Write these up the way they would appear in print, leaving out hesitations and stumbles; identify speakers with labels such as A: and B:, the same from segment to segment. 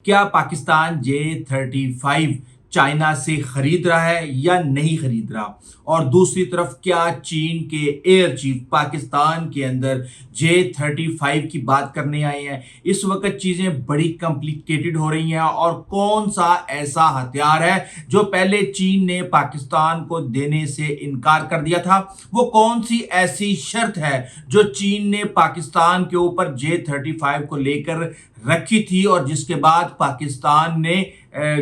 A: क्या Pakistan J-35 China से खरीद रहा है या नहीं खरीद रहा? और दूसरी तरफ क्या चीन के एयर चीफ पाकिस्तान के अंदर J-35 की बात करने आए हैं? इस वक्त चीजें बड़ी कॉम्प्लिकेटेड हो रही हैं और कौन सा ऐसा हथियार है जो पहले चीन ने पाकिस्तान को देने से इनकार कर दिया था? वो कौन सी ऐसी शर्त है जो चीन ने पाकिस्तान के ऊपर J-35 को लेकर रखी थी और जिसके बाद पाकिस्तान ने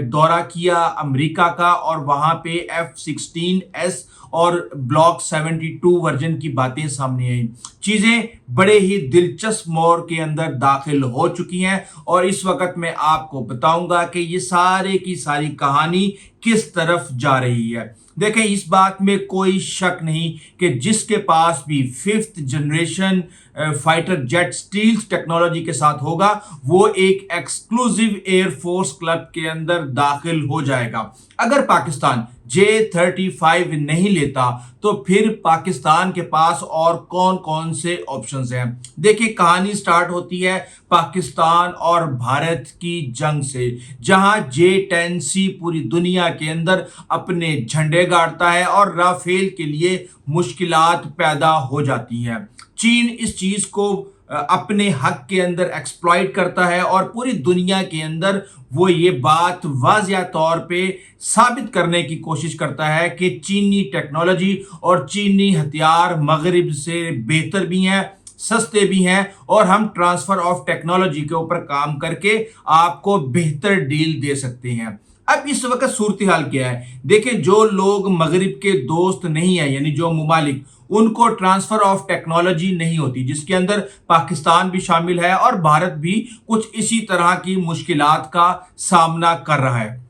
A: दौरा किया अमेरिका का और वहां पे F-16S और ब्लॉक 72 वर्जन की बातें सामने आई। चीजें बड़े ही दिलचस्प मोड़ के अंदर दाखिल हो चुकी हैं और इस वक्त मैं आपको बताऊंगा कि ये सारे की सारी कहानी किस तरफ जा रही है। देखें, इस बात में कोई शक नहीं कि जिसके पास भी 5th generation fighter jet stealth technology के साथ होगा वो एक एक्सक्लूसिव एयरफोर्स क्लब के अंदर दाखिल हो जाएगा। अगर पाकिस्तान J-35 नहीं लेता तो फिर पाकिस्तान के पास और कौन कौन से ऑप्शंस हैं। देखिए, कहानी स्टार्ट होती है पाकिस्तान और भारत की जंग से, जहां J-10C पूरी दुनिया के अंदर अपने झंडे गाड़ता है और राफेल के लिए मुश्किलात पैदा हो जाती हैं। चीन इस चीज को अपने हक के अंदर एक्सप्लॉइट करता है और पूरी दुनिया के अंदर वो ये बात वाज़िया तौर पे साबित करने की कोशिश करता है कि चीनी टेक्नोलॉजी और चीनी हथियार मगरिब से बेहतर भी हैं, सस्ते भी हैं और हम ट्रांसफर ऑफ टेक्नोलॉजी के ऊपर काम करके आपको बेहतर डील दे सकते हैं। अब इस वक्त सूरत हाल क्या है? देखिए, जो लोग मगरिब के दोस्त नहीं है, यानी जो मुमालिक, उनको ट्रांसफर ऑफ टेक्नोलॉजी नहीं होती, जिसके अंदर पाकिस्तान भी शामिल है और भारत भी कुछ इसी तरह की मुश्किलात का सामना कर रहा है।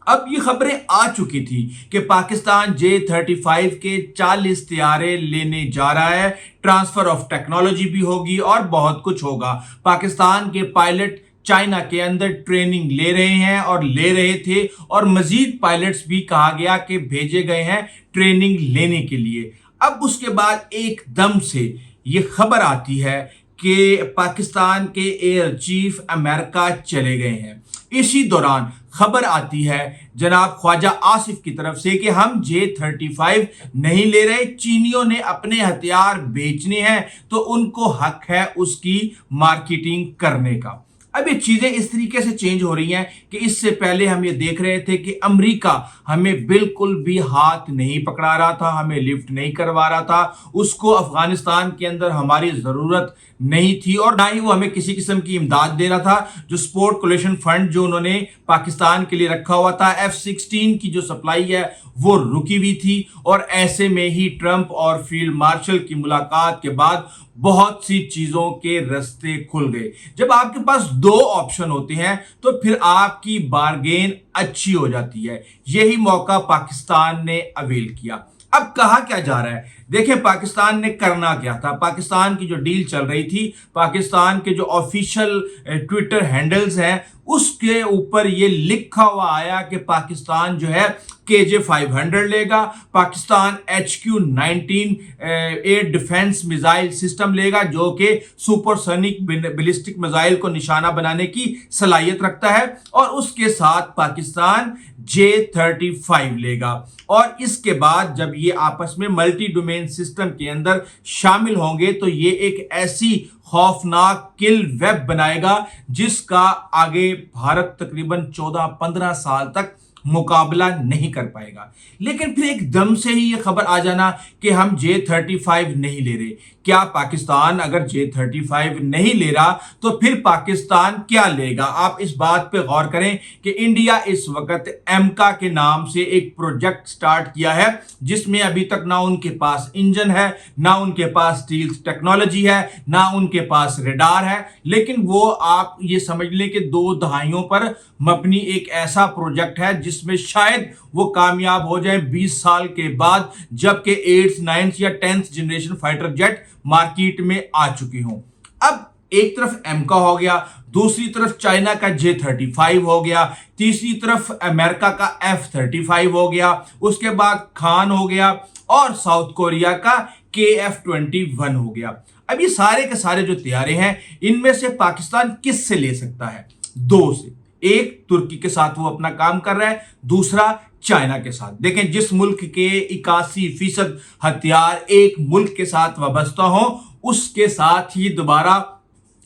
A: अब ये खबरें आ चुकी थी कि पाकिस्तान J-35 के 40 तैयारे लेने जा रहा है, ट्रांसफर ऑफ टेक्नोलॉजी भी होगी और बहुत कुछ होगा। पाकिस्तान के पायलट चाइना के अंदर ट्रेनिंग ले रहे हैं और ले रहे थे और मजीद पायलट्स भी कहा गया कि भेजे गए हैं ट्रेनिंग लेने के लिए। अब उसके बाद एकदम से ये खबर आती है कि पाकिस्तान के एयर चीफ अमेरिका चले गए हैं। इसी दौरान खबर आती है जनाब ख्वाजा आसिफ की तरफ से कि हम J-35 नहीं ले रहे, चीनियों ने अपने हथियार बेचने हैं तो उनको हक है उसकी मार्केटिंग करने का। अब ये चीजें इस तरीके से चेंज हो रही हैं कि इससे पहले हम ये देख रहे थे कि अमेरिका हमें बिल्कुल भी हाथ नहीं पकड़ा रहा था, हमें लिफ्ट नहीं करवा रहा था, उसको अफगानिस्तान के अंदर हमारी जरूरत नहीं थी और ना ही वो हमें किसी किस्म की इमदाद दे रहा था। जो स्पोर्ट कोलेशन फंड जो उन्होंने पाकिस्तान के लिए रखा हुआ था, F-16 की जो सप्लाई है वो रुकी हुई थी और ऐसे में ही ट्रंप और फील्ड मार्शल की मुलाकात के बाद बहुत सी चीजों के रास्ते खुल गए। जब आपके पास दो ऑप्शन होते हैं तो फिर आपकी बार्गेन अच्छी हो जाती है। यही मौका पाकिस्तान ने अवेल किया। अब कहा क्या जा रहा है? देखिए, पाकिस्तान ने करना क्या था। पाकिस्तान की जो डील चल रही थी, पाकिस्तान के जो ऑफिशियल ट्विटर हैंडल्स हैं उसके ऊपर ये लिखा हुआ आया कि पाकिस्तान जो है KJ-500 लेगा, Pakistan HQ-19 air defence missile system लेगा जो कि सुपरसोनिक बैलिस्टिक मिसाइल को निशाना बनाने की सलाहियत रखता है और उसके साथ पाकिस्तान J-35 लेगा। और इसके बाद जब ये आपस में मल्टी डोमेन सिस्टम के अंदर शामिल होंगे तो ये एक ऐसी खौफनाक किल वेब बनाएगा जिसका आगे भारत तकरीबन 14-15 साल तक मुकाबला नहीं कर पाएगा। लेकिन फिर एकदम से ही ये खबर आ जाना कि हम J-35 नहीं ले रहे। क्या पाकिस्तान अगर J-35 नहीं ले रहा तो फिर पाकिस्तान क्या लेगा? आप इस बात पे गौर करें कि इंडिया इस वक्त एमका के नाम से एक प्रोजेक्ट स्टार्ट किया है जिसमें अभी तक ना उनके पास इंजन है, ना उनके पास स्टील टेक्नोलॉजी है, ना उनके पास रेडार है, लेकिन वो आप ये समझ लें कि 2 दहाइयों पर मबनी एक ऐसा प्रोजेक्ट है जिसमें शायद वो कामयाब हो जाए 20 साल के बाद, जबकि 8th 9th या 10th generation fighter jet market में आ चुकी हों। अब एक तरफ एमका हो गया, दूसरी तरफ चाइना का J-35 हो गया, तीसरी तरफ अमेरिका का F-35 हो गया, उसके बाद खान हो गया और साउथ कोरिया का KF-21 हो गया। अब ये सारे के सारे जो तैयारे हैं इनमें से पाकिस्तान किस से ले सकता है? 2 से। एक तुर्की के साथ वो अपना काम कर रहा है, दूसरा चाइना के साथ। देखें, जिस मुल्क के 81% हथियार एक मुल्क के साथ वाबस्ता हो, उसके साथ ही दोबारा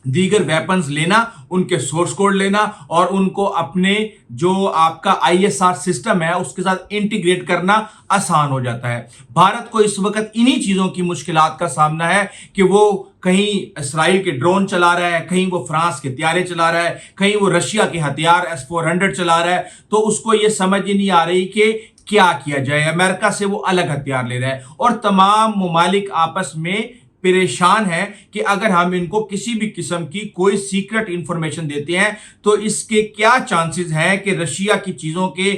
A: दीगर वेपन्स लेना, उनके सोर्स कोड लेना और उनको अपने जो आपका ISR सिस्टम है उसके साथ इंटीग्रेट करना आसान हो जाता है। भारत को इस वक्त इन्हीं चीजों की मुश्किलात का सामना है कि वो कहीं इसराइल के ड्रोन चला रहा है, कहीं वो फ्रांस के त्यारे चला रहा है, कहीं वो रशिया के हथियार S-400 चला रहा है, तो उसको ये समझ ही नहीं आ रही कि क्या किया जाए। अमेरिका से वो अलग हथियार ले रहा है और तमाम मुमालिक आपस में परेशान है कि अगर हम इनको किसी भी किस्म की कोई सीक्रेट इंफॉर्मेशन देते हैं तो इसके क्या चांसेस हैं कि रशिया की चीजों के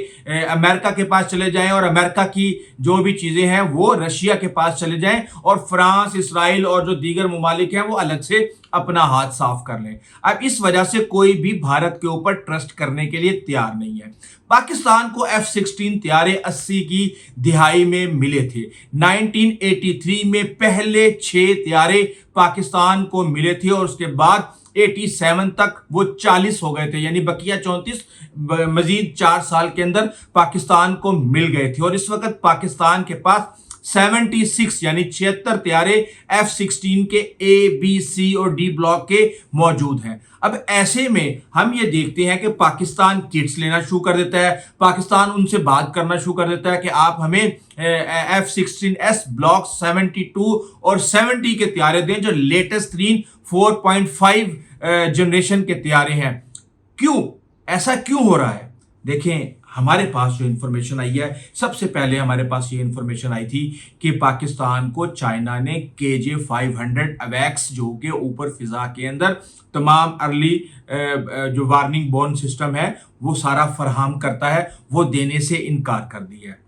A: अमेरिका के पास चले जाएं और अमेरिका की जो भी चीजें हैं वो रशिया के पास चले जाएं और फ्रांस, इसराइल और जो दीगर मुमालिक हैं वो अलग से अपना हाथ साफ कर लें। अब इस वजह से कोई भी भारत के ऊपर ट्रस्ट करने के लिए तैयार नहीं है। पाकिस्तान को F-16 त्यारे 80 की दिहाई में मिले थे। 1983 में पहले 6 त्यारे पाकिस्तान को मिले थे और उसके बाद 87 तक वो 40 हो गए थे, यानी बकिया 34 मजीद 4 साल के अंदर पाकिस्तान को मिल गए थे। और इस वक्त पाकिस्तान के पास 76 यानी 76 त्यारे F-16 के A, B, C और D ब्लॉक के मौजूद हैं। अब ऐसे में हम ये देखते हैं कि पाकिस्तान किट्स लेना शुरू कर देता है, पाकिस्तान उनसे बात करना शुरू कर देता है कि आप हमें F-16S ब्लॉक 72 और 70 के त्यारे दें जो लेटेस्ट 4.5 जनरेशन के त्यारे हैं। क्यों ऐसा क्यों हो रहा है? देखें, हमारे पास जो इंफॉर्मेशन आई है, सबसे पहले हमारे पास ये इंफॉर्मेशन आई थी कि पाकिस्तान को चाइना ने KJ-500 अवैक्स जो के ऊपर फिजा के अंदर तमाम अर्ली जो वार्निंग बोर्न सिस्टम है वो सारा फराहम करता है, वो देने से इनकार कर दिया है।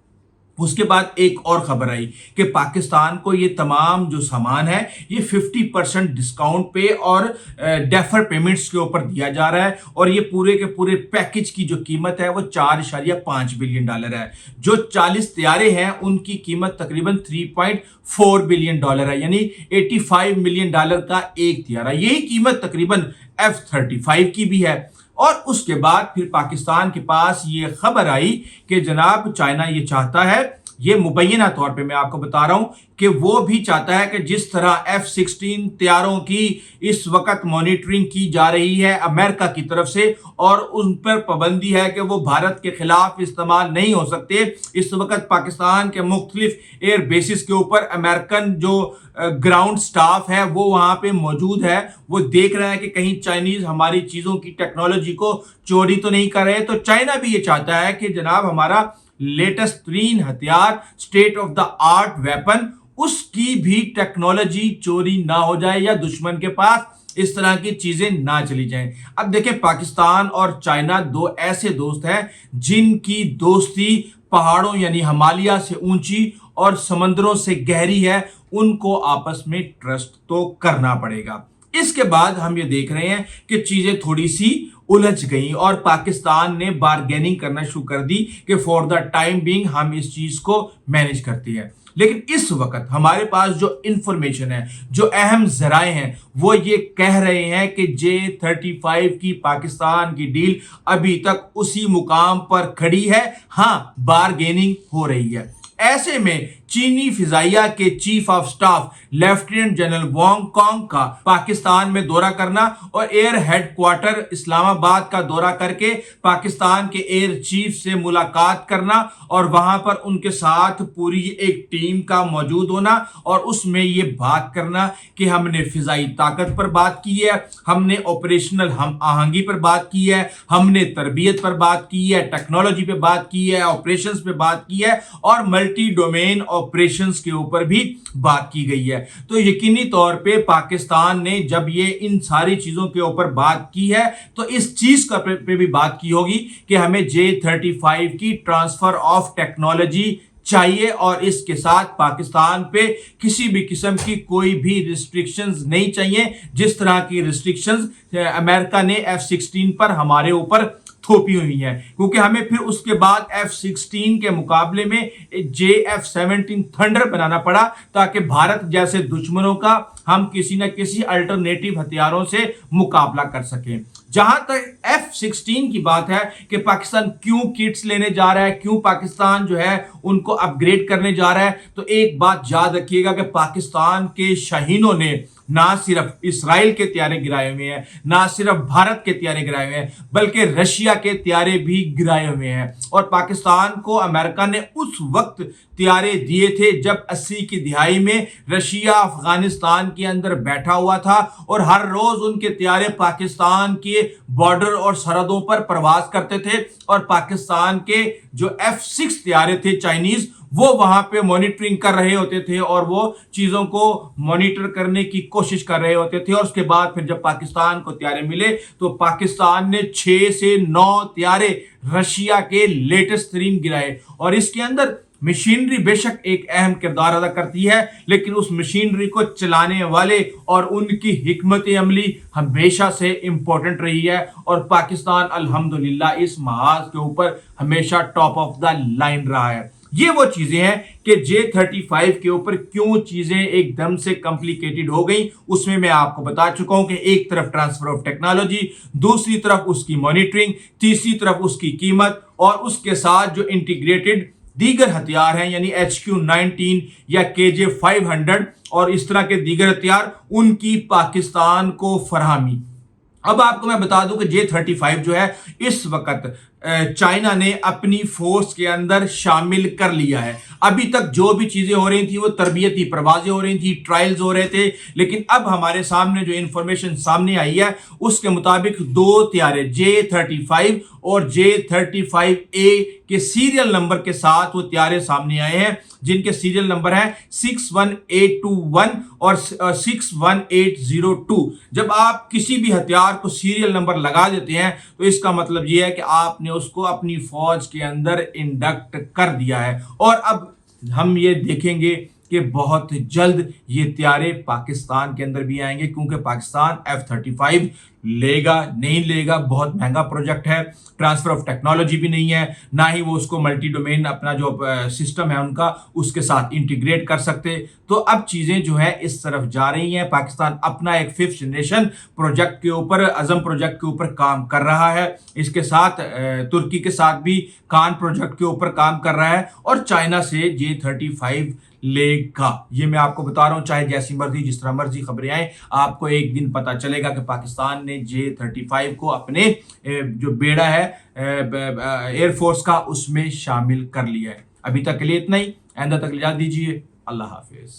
A: उसके बाद एक और खबर आई कि पाकिस्तान को ये तमाम जो सामान है ये 50% डिस्काउंट पे और डेफर पेमेंट्स के ऊपर दिया जा रहा है और ये पूरे के पूरे पैकेज की जो कीमत है वो $4.5 बिलियन है। जो 40 त्यारे हैं उनकी कीमत तकरीबन $3.4 बिलियन है, यानी $85 मिलियन का एक त्यारा। यही कीमत तकरीबन F-35 की भी है। और उसके बाद फिर पाकिस्तान के पास ये खबर आई कि जनाब चाइना ये चाहता है, ये मुबैना तौर पे मैं आपको बता रहा हूं कि वो भी चाहता है कि जिस तरह F-16 त्यारों की इस वक्त मॉनिटरिंग की जा रही है अमेरिका की तरफ से और उन पर पाबंदी है कि वो भारत के खिलाफ इस्तेमाल नहीं हो सकते। इस वक्त पाकिस्तान के मुख्तलिफ एयर बेसिस के ऊपर अमेरिकन जो ग्राउंड स्टाफ है वो वहां पे मौजूद है, वो देख रहा है कि कहीं चाइनीज हमारी चीजों की टेक्नोलॉजी को चोरी तो नहीं कर रहे। तो चाइना भी ये चाहता है कि जनाब हमारा लेटेस्ट 3 हथियार state of the art weapon उसकी भी टेक्नोलॉजी चोरी ना हो जाए या दुश्मन के पास इस तरह की चीजें ना चली जाएं। अब देखें, पाकिस्तान और चाइना दो ऐसे दोस्त हैं जिनकी दोस्ती पहाड़ों यानी हिमालय से ऊंची और समंदरों से गहरी है, उनको आपस में ट्रस्ट तो करना पड़ेगा। इसके बाद हम ये देख रहे हैं कि चीजें थोड़ी सी उलझ गई और पाकिस्तान ने बार्गेनिंग करना शुरू कर दी कि फॉर द टाइम बीइंग हम इस चीज को मैनेज करते हैं। लेकिन इस वक्त हमारे पास जो इंफॉर्मेशन है, जो अहम जराए हैं, वो ये कह रहे हैं कि J-35 की पाकिस्तान की डील अभी तक उसी मुकाम पर खड़ी है। हाँ, बार्गेनिंग हो रही है। ऐसे में चीनी फिजाइया के chief of staff lieutenant general Wang Kong का पाकिस्तान में दौरा करना और एयर हेडक्वार्टर इस्लामाबाद का दौरा करके पाकिस्तान के एयर चीफ से मुलाकात करना और वहां पर उनके साथ पूरी एक टीम का मौजूद होना और उसमें ये बात करना कि हमने फिजाई ताकत पर बात की है, हमने ऑपरेशनल हम आहंगी पर बात की है, हमने तरबियत पर बात की है, टेक्नोलॉजी पे बात की है, ऑपरेशंस पे बात की है और मल्टी डोमेन ऑपरेशंस के ऊपर भी बात की गई है। तो यकीनी तौर पे पाकिस्तान ने जब ये इन सारी चीजों के ऊपर बात की है तो इस चीज का पे भी बात की होगी कि हमें J-35 की ट्रांसफर ऑफ टेक्नोलॉजी चाहिए और इसके साथ पाकिस्तान पे किसी भी किस्म की कोई भी रिस्ट्रिक्शंस नहीं चाहिए, जिस तरह की रिस्ट्रिक्शंस अमेरिका ने F-16 पर हमारे ऊपर थोपी हुई है, क्योंकि हमें फिर उसके बाद F-16 के मुकाबले में JF-17 थंडर बनाना पड़ा ताकि भारत जैसे दुश्मनों का हम किसी न किसी अल्टरनेटिव हथियारों से मुकाबला कर सकें। जहां तक F-16 की बात है कि पाकिस्तान क्यों किट्स लेने जा रहा है, क्यों पाकिस्तान जो है उनको अपग्रेड करने जा रहा है, तो एक बात याद रखिएगा कि पाकिस्तान के शाहीनों ने ना सिर्फ इसराइल के त्यारे गिराए हुए हैं, ना सिर्फ भारत के त्यारे गिराए हुए हैं, बल्कि रशिया के त्यारे भी गिराए हुए हैं। और पाकिस्तान को अमेरिका ने उस वक्त त्यारे दिए थे जब 80 की दिहाई में रशिया अफगानिस्तान के अंदर बैठा हुआ था और हर रोज उनके त्यारे पाकिस्तान के बॉर्डर और सरहदों पर प्रवास करते थे और पाकिस्तान के जो F-6 त्यारे थे चाइनीज, वो वहां पे मॉनिटरिंग कर रहे होते थे और वो चीजों को मॉनिटर करने की कोशिश कर रहे होते थे। और उसके बाद फिर जब पाकिस्तान को त्यारे मिले तो पाकिस्तान ने 6 से 9 त्यारे रशिया के लेटेस्ट तरीन गिराए। और इसके अंदर मशीनरी बेशक एक अहम किरदार अदा करती है, लेकिन उस मशीनरी को चलाने वाले और उनकी हिकमत अमली हमेशा से इंपॉर्टेंट रही है। और पाकिस्तान अल्हम्दुलिल्लाह इस महाज के ऊपर हमेशा टॉप ऑफ द लाइन रहा है। ये वो चीजें हैं कि J-35 के ऊपर क्यों चीजें एकदम से कॉम्प्लिकेटेड हो गई, उसमें मैं आपको बता चुका हूं कि एक तरफ ट्रांसफर ऑफ टेक्नोलॉजी, दूसरी तरफ उसकी मॉनिटरिंग, तीसरी तरफ उसकी कीमत और उसके साथ जो इंटीग्रेटेड दीगर हथियार हैं यानी HQ-19 या KJ-500 और इस तरह के दीगर हथियार, उनकी पाकिस्तान को फराहमी। अब आपको मैं बता दूं कि J-35 जो है इस वक्त चाइना ने अपनी फोर्स के अंदर शामिल कर लिया है। अभी तक जो भी चीजें हो रही थी वो तरबियती परवाजें हो रही थी, ट्रायल्स हो रहे थे, लेकिन अब हमारे सामने जो इंफॉर्मेशन सामने आई है उसके मुताबिक 2 त्यारे J-35 और J-35A के सीरियल नंबर के साथ वो त्यारे सामने आए हैं, जिनके सीरियल नंबर है 61821 और 61802। जब आप किसी भी हथियार को सीरियल नंबर लगा देते हैं तो इसका मतलब यह है कि आपने उसको अपनी फौज के अंदर इंडक्ट कर दिया है। और अब हम ये देखेंगे कि बहुत जल्द ये त्यारे पाकिस्तान के अंदर भी आएंगे, क्योंकि पाकिस्तान F-35 लेगा नहीं लेगा, बहुत महंगा प्रोजेक्ट है, ट्रांसफर ऑफ टेक्नोलॉजी भी नहीं है, ना ही वो उसको मल्टी डोमेन अपना जो सिस्टम है उनका उसके साथ इंटीग्रेट कर सकते। तो अब चीजें जो है इस तरफ जा रही हैं। पाकिस्तान अपना एक 5th जनरेशन प्रोजेक्ट के ऊपर, अजम प्रोजेक्ट के ऊपर काम कर रहा है, इसके साथ तुर्की के साथ भी कान प्रोजेक्ट के ऊपर काम कर रहा है और चाइना से J-35 लेगा। ये मैं आपको बता रहा हूं, चाहे जैसी मर्जी जिस तरह मर्जी खबरें आए, आपको एक दिन पता चलेगा कि पाकिस्तान ने J-35 को अपने जो बेड़ा है एयरफोर्स का उसमें शामिल कर लिया है। अभी तक के लिए इतना ही, आइंदा तक इजाजत दीजिए। अल्लाह हाफिज।